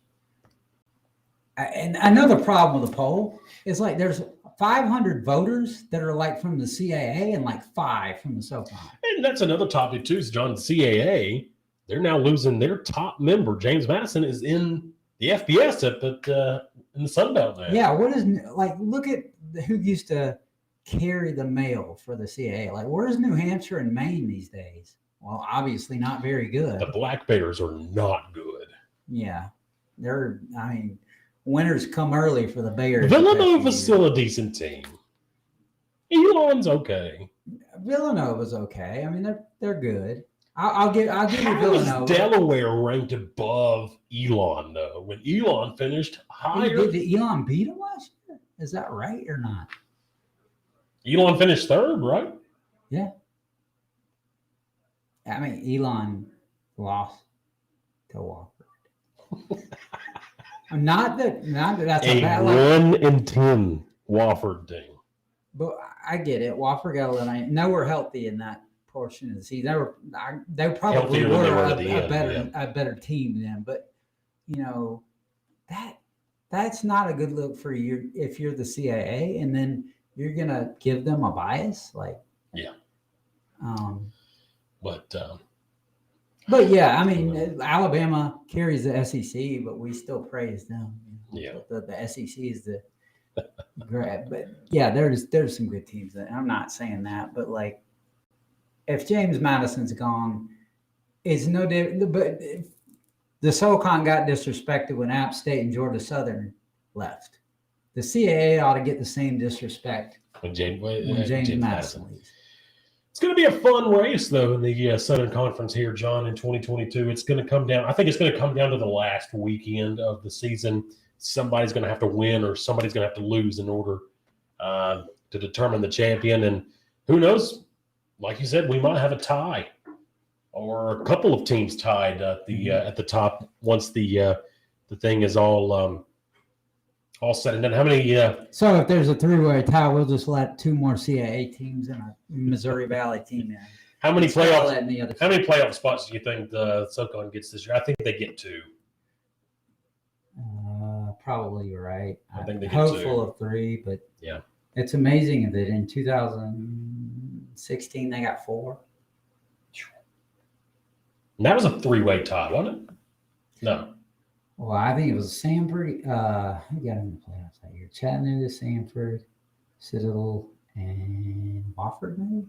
And another problem with the poll is like there's 500 voters that are like from the CAA and like 5 from the SoCon. And that's another topic too, is John, the CAA, they're now losing their top member. James Madison is in the FBS in the Sun Belt now. Yeah, look at who used to carry the mail for the CAA. Like, where's New Hampshire and Maine these days? Well, obviously not very good. The Black Bears are not good. Yeah. Winners come early for the Bears. Villanova's still a decent team. Elon's okay. Villanova's okay. I mean, they're good. I'll give you Villanova. Is Delaware ranked above Elon though? When Elon finished higher, Did Elon beat him last year? Is that right or not? Elon finished 3rd, right? Yeah. I mean, Elon lost to Wofford. not that that's a bad 1-10 Wofford team. But I get it. Wofford got a little. No, we're healthy in that portion of the season. They probably were a better team then. But that's not a good look for you if you're the CAA, and then you're gonna give them a bias, like yeah. But yeah, I mean, Alabama carries the SEC, but we still praise them. Yeah, the SEC is the grab, but yeah, there's some good teams. I'm not saying that, but like, if James Madison's gone, it's no different. But the SoCon got disrespected when App State and Georgia Southern left. The CAA ought to get the same disrespect when James Madison leaves. It's going to be a fun race, though, in the Southern Conference here, John, in 2022. It's going to come down. I think it's going to come down to the last weekend of the season. Somebody's going to have to win or somebody's going to have to lose in order to determine the champion. And who knows? Like you said, we might have a tie or a couple of teams tied at the top once the thing is all set and done. How many? So if there's a 3-way tie, we'll just let 2 more CAA teams and a Missouri Valley team in. How many playoffs? How many playoff spots do you think the SoCon gets this year? I think they get 2. Probably you're right. I think they get hopeful 2. Of 3, but yeah, it's amazing that in 2016 they got 4. And that was a 3-way tie, wasn't it? No. Well, I think it was Samford. Who got in the playoffs that year? Chattanooga, Samford, Citadel, and Wofford, maybe.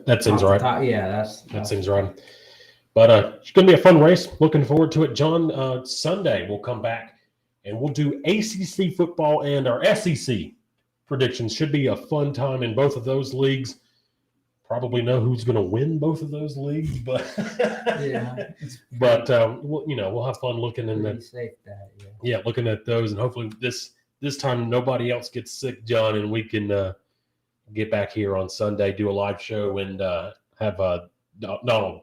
That seems right. That seems right. But it's going to be a fun race. Looking forward to it, John. Sunday we'll come back and we'll do ACC football and our SEC predictions. Should be a fun time in both of those leagues. Probably know who's going to win both of those leagues, but we'll have fun looking in that. Safe bet, yeah, looking at those, and hopefully this time nobody else gets sick, John, and we can get back here on Sunday, do a live show, and have Donald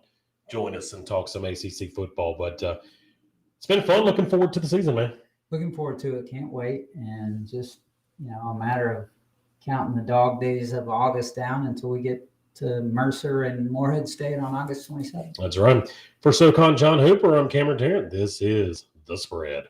join us and talk some ACC football. But it's been fun. Looking forward to the season, man. Looking forward to it. Can't wait, and just a matter of counting the dog days of August down until we get to Mercer and Morehead State on August 27th. That's right. For SoCon John Hooper, I'm Cameron Tarrant. This is The Spread.